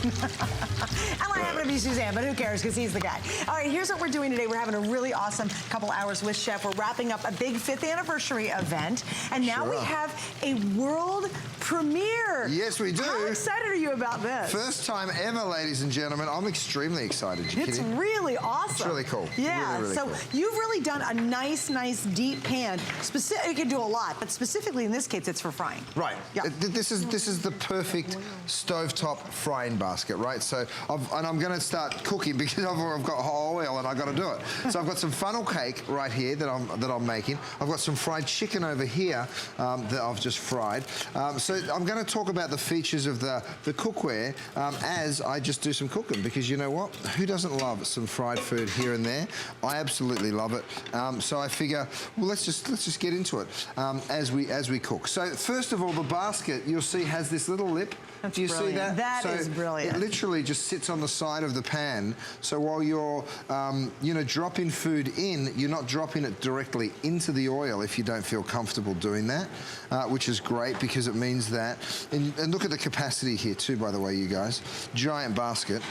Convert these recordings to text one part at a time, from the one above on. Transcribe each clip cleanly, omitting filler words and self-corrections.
And I happen to be Suzanne, but who cares, because he's the guy. All right, here's what we're doing today. We're having a really awesome couple hours with Chef. We're wrapping up a big 5th anniversary event, and now we have a world premiere. Yes, we do. How excited are you about this? First time ever, ladies and gentlemen. I'm extremely excited. It's really awesome. It's really cool. Yeah, really so cool. you've really done a nice deep pan. You can do a lot, but specifically in this case, it's for frying. Right. Yeah. This is the perfect stovetop frying basket, right? So, I'm going to start cooking because I've got hot oil and I've got to do it. So I've got some funnel cake right here that I'm making. I've got some fried chicken over here that I've just fried. So I'm going to talk about the features of the cookware as I just do some cooking, because you know what? Who doesn't love some fried food here and there? I absolutely love it. So I figure, well, let's just get into it as we cook. So first of all, the basket you'll see has this little lip. Do you see that? That is brilliant. It literally just sits on the side of the pan. So while you're, you know, dropping food in, you're not dropping it directly into the oil if you don't feel comfortable doing that, which is great because it means that, and look at the capacity here too, by the way, you guys. Giant basket.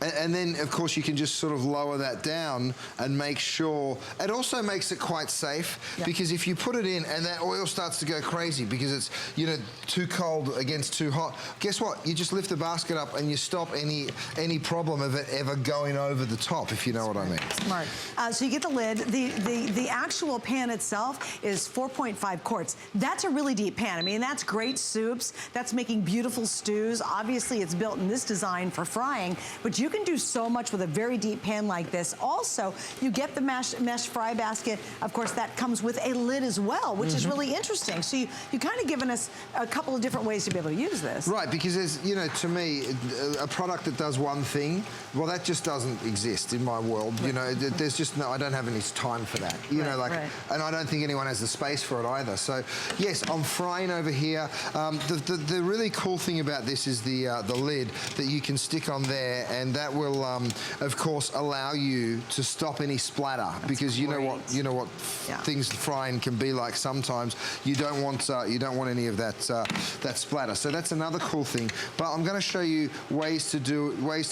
And then, of course, you can just sort of lower that down and make sure. It also makes it quite safe because if you put it in and that oil starts to go crazy because it's, you know, too cold against too hot, guess what? You just lift the basket up and you stop any problem of it ever going over the top, if you know what I mean. Smart. So you get the lid. The actual pan itself is 4.5 quarts. That's a really deep pan. I mean, that's great soups. That's making beautiful stews. Obviously, it's built in this design for frying, but you can do so much with a very deep pan like this. Also, you get the mesh fry basket. Of course, that comes with a lid as well, which is really interesting. So you kind of given us a couple of different ways to be able to use this. Right, because there's, you know, to me, a product that does one thing, well, that just doesn't exist in my world. You know, there's just no, I don't have any time for that. You know, like, and I don't think anyone has the space for it either. So, yes, I'm frying over here. The really cool thing about this is the lid that you can stick on there, and that will, of course, allow you to stop any splatter. Because you know what things frying can be like sometimes. You don't want any of that splatter. So that's another cool thing. But I'm going to show you ways to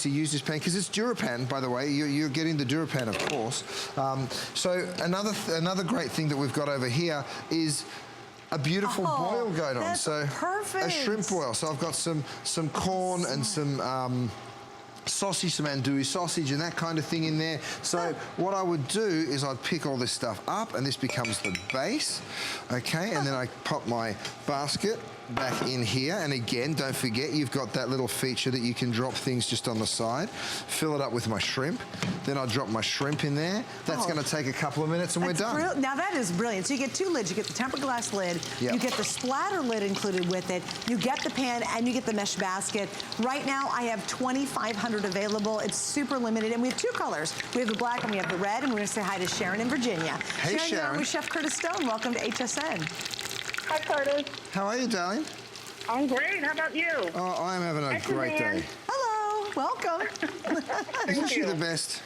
use this pan, because it's DuraPan, by the way. You're getting the DuraPan, of course. So another great thing that we've got over here is a beautiful boil going on. So perfect. A shrimp boil. So I've got some corn and some sausage, some andouille sausage and that kind of thing in there. So what I would do is I'd pick all this stuff up, and this becomes the base, okay? And then I pop my basket back in here, and again, don't forget, you've got that little feature that you can drop things just on the side. Fill it up with my shrimp. Then I drop my shrimp in there. That's going to take a couple of minutes and we're done. Now that is brilliant. So you get two lids. You get the tempered glass lid, you get the splatter lid included with it, you get the pan, and you get the mesh basket. Right now, I have 2,500 available. It's super limited, and we have two colors. We have the black and we have the red, and we're going to say hi to Sharon in Virginia. Hey, Sharon. You're on with Chef Curtis Stone. Welcome to HSN. Hi, Curtis. How are you, darling? I'm great. How about you? Oh, I'm having a great day. Hello. Welcome. Isn't she the best?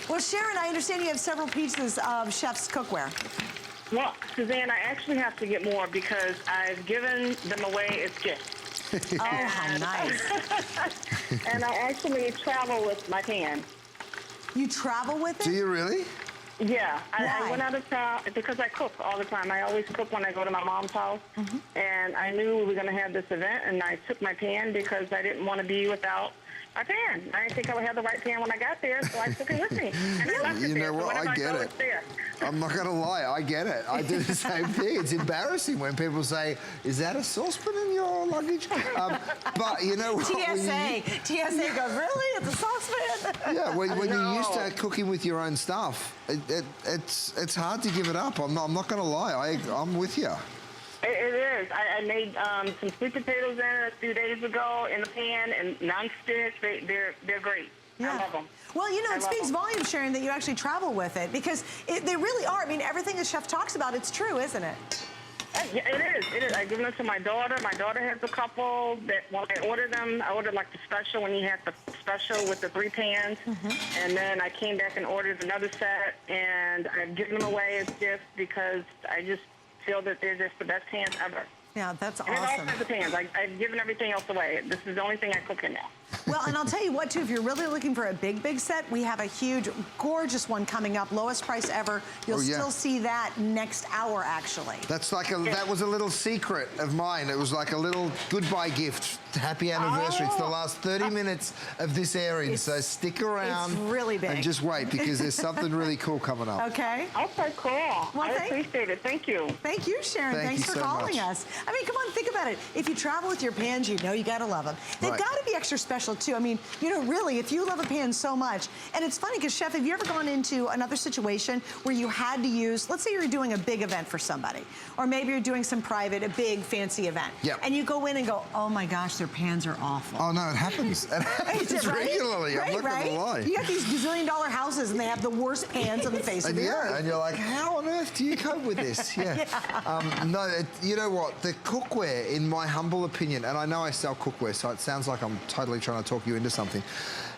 Well, Sharon, I understand you have several pieces of Chef's cookware. Well, Suzanne, I actually have to get more because I've given them away as gifts. Oh, how nice. And I actually travel with my pan. You travel with it? Do you really? Yeah, I went out of town because I cook all the time. I always cook when I go to my mom's house. And I knew we were going to have this event, and I took my pan because I didn't want to be without my pan. I didn't think I would have the right pan when I got there, so I took it with me. And I left it there. You know what? I get it. I'm not going to lie. I get it. I do the same thing. It's embarrassing when people say, is that a saucepan in your luggage? But you know what? TSA goes, really? It's a saucepan? Yeah, when you're used to cooking with your own stuff, it's hard to give it up. I'm not going to lie. I'm with you. It is. I made some sweet potatoes in it a few days ago in the pan, and non-stick. They're great. Yeah. I love them. Well, you know, it speaks volumes, Sharon, that you actually travel with it, because they really are. I mean, everything the chef talks about, it's true, isn't it? Yeah, it is. It is. I give them to my daughter. My daughter has a couple that when I ordered them, I ordered like the special when he had the special with the 3 pans. And then I came back and ordered another set, and I've given them away as gifts because I just feel that they're just the best pans ever. Yeah, that's And awesome. all kinds of pans. I've given everything else away. This is the only thing I cook in now. Well, and I'll tell you what, too, if you're really looking for a big, big set, we have a huge, gorgeous one coming up, lowest price ever. You'll still see that next hour, actually. That's like that was a little secret of mine. It was like a little goodbye gift. Happy anniversary. It's the last 30 minutes of this airing, so stick around. It's really big. And just wait, because there's something really cool coming up. Okay. Okay, cool. Well, I appreciate it. Thank you. Thank you, Sharon. Thanks for calling us. I mean, come on, think about it. If you travel with your pans, you know you got to love them. They've got to be extra special, too. I mean, you know, really, if you love a pan so much, and it's funny because, Chef, have you ever gone into another situation where you had to use, let's say you're doing a big event for somebody, or maybe you're doing some private, a big, fancy event, and you go in and go, oh my gosh, their pans are awful. Oh, no, it happens. It happens regularly. I'm not going to lie. You got these gazillion-dollar houses, and they have the worst pans on the face of the earth. And you're like, how on earth do you cope with this? No, you know what? The cookware, in my humble opinion, and I know I sell cookware, so it sounds like I'm totally trying to talk you into something.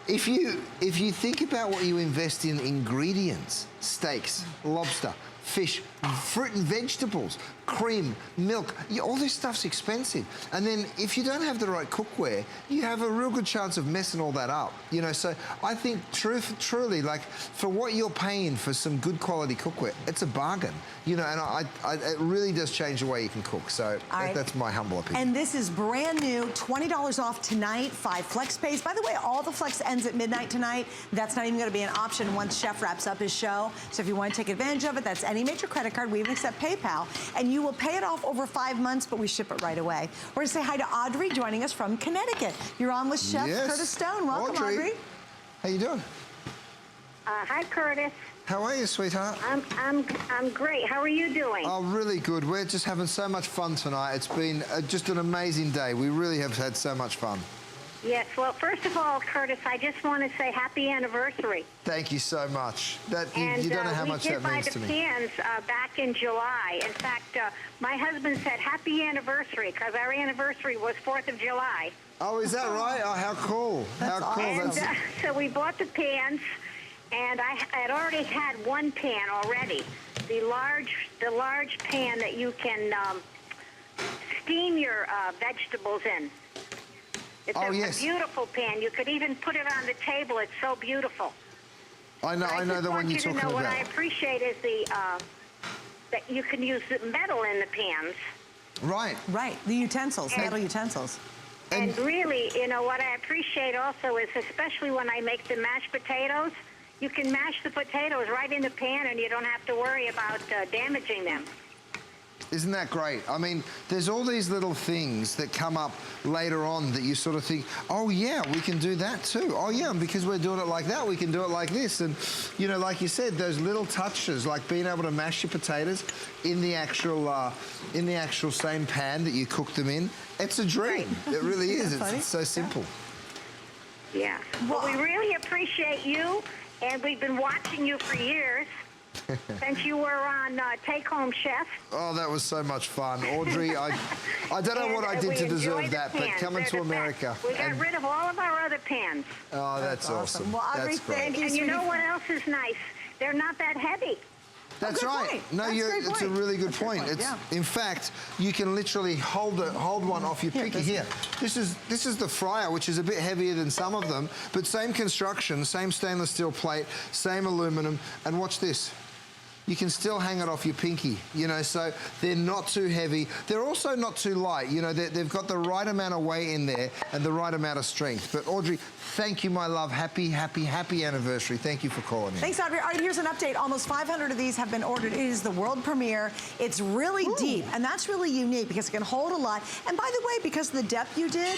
If you think about what you invest in ingredients, steaks, lobster, fish, fruit and vegetables, cream, milk, all this stuff's expensive. And then if you don't have the right cookware, you have a real good chance of messing all that up. You know, so I think truly, like, for what you're paying for some good quality cookware, it's a bargain. You know, and it really does change the way you can cook. So that's my humble opinion. And this is brand new, $20 off tonight, 5 flex pays. By the way, all the flex ends at midnight tonight. That's not even going to be an option once Chef wraps up his show. So if you want to take advantage of it, that's any major credit card. We even accept PayPal. And you will pay it off over 5 months, but we ship it right away. We're going to say hi to Audrey joining us from Connecticut. You're on with Chef Curtis Stone. Welcome, Audrey. How you doing? Hi, Curtis. How are you, sweetheart? I'm great. How are you doing? Oh, really good. We're just having so much fun tonight. It's been just an amazing day. We really have had so much fun. Yes. Well, first of all, Curtis, I just want to say happy anniversary. Thank you so much. You don't know how much that means to me. We did buy the pans back in July. In fact, my husband said happy anniversary because our anniversary was 4th of July. Oh, is that right? Oh, how cool. How cool. And so we bought the pans. And I had already had one pan already, the large pan that you can steam your vegetables in. It's a beautiful pan. You could even put it on the table. It's so beautiful. I know the one you're talking about. What I appreciate is that you can use the metal in the pans. Right. Right. The utensils, metal utensils. And really, you know, what I appreciate also is, especially when I make the mashed potatoes, you can mash the potatoes right in the pan and you don't have to worry about damaging them. Isn't that great? I mean, there's all these little things that come up later on that you sort of think, oh yeah, we can do that too. Oh yeah, and because we're doing it like that, we can do it like this. And, you know, like you said, those little touches, like being able to mash your potatoes in the actual same pan that you cook them in, it's a dream. It really is. It's so simple. Yeah. Well, we really appreciate you. And we've been watching you for years, since you were on Take Home Chef. Oh, that was so much fun. Audrey, I don't know what I did to deserve that, but coming to America. We got rid of all of our other pans. Oh, that's awesome. Well, Audrey, thank you. And you know what else is nice? They're not that heavy. That's right. No, it's a really good point. In fact, you can literally hold one off your pinky here. This is the fryer, which is a bit heavier than some of them, but same construction, same stainless steel plate, same aluminum, and watch this. You can still hang it off your pinky, you know, so they're not too heavy. They're also not too light, you know, they've got the right amount of weight in there and the right amount of strength. But Audrey, thank you, my love. Happy anniversary. Thank you for calling in. Thanks, Audrey. All right, here's an update. Almost 500 of these have been ordered. It is the world premiere. It's really deep, and that's really unique because it can hold a lot. And by the way, because of the depth you did,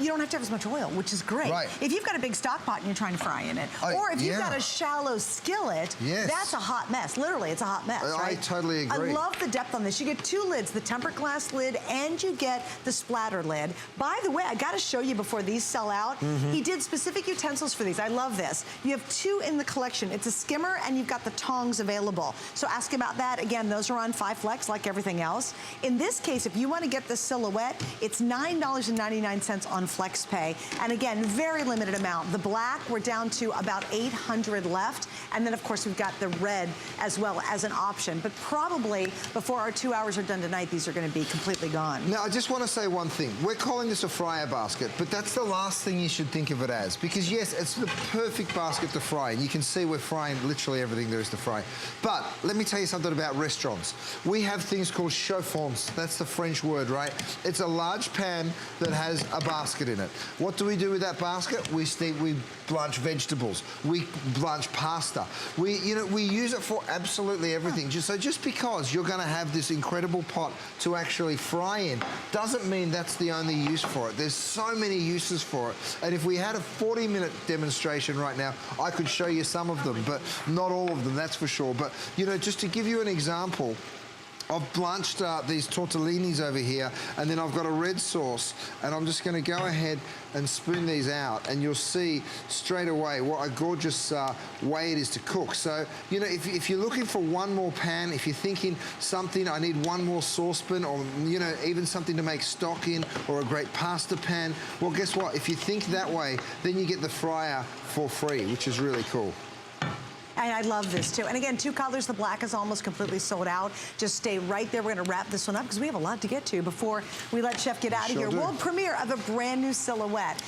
you don't have to have as much oil, which is great. Right. If you've got a big stock pot and you're trying to fry in it, or if you've got a shallow skillet, that's a hot mess. Literally, it's a hot mess, right? I totally agree. I love the depth on this. You get 2 lids, the tempered glass lid, and you get the splatter lid. By the way, I got to show you before these sell out. He did specific utensils for these. I love this. You have 2 in the collection. It's a skimmer, and you've got the tongs available. So ask about that. Again, those are on 5 Flex like everything else. In this case, if you want to get the silhouette, it's $9.99 on FlexPay. And again, very limited amount. The black, we're down to about 800 left. And then, of course, we've got the red as well. well as an option. But probably before our 2 hours are done tonight, these are going to be completely gone. Now, I just want to say one thing. We're calling this a fryer basket, but that's the last thing you should think of it as. Because, yes, it's the perfect basket to fry. And you can see we're frying literally everything there is to fry. But let me tell you something about restaurants. We have things called chauffants. That's the French word, right? It's a large pan that has a basket in it. What do we do with that basket? We blanch vegetables. We blanch pasta. We use it for absolutely everything. Just because you're going to have this incredible pot to actually fry in doesn't mean that's the only use for it. There's so many uses for it. And if we had a 40-minute demonstration right now, I could show you some of them, but not all of them, that's for sure. But, just to give you an example, I've blanched these tortellinis over here, and then I've got a red sauce, and I'm just going to go ahead and spoon these out, and you'll see straight away what a gorgeous way it is to cook. So, if you're looking for one more pan, if you're thinking something, I need one more saucepan, or, even something to make stock in, or a great pasta pan, well, guess what? If you think that way, then you get the fryer for free, which is really cool. And I love this too. And again, 2 colors. The black is almost completely sold out. Just stay right there. We're going to wrap this one up because we have a lot to get to before we let Chef get out of here. Do. World premiere of a brand new silhouette.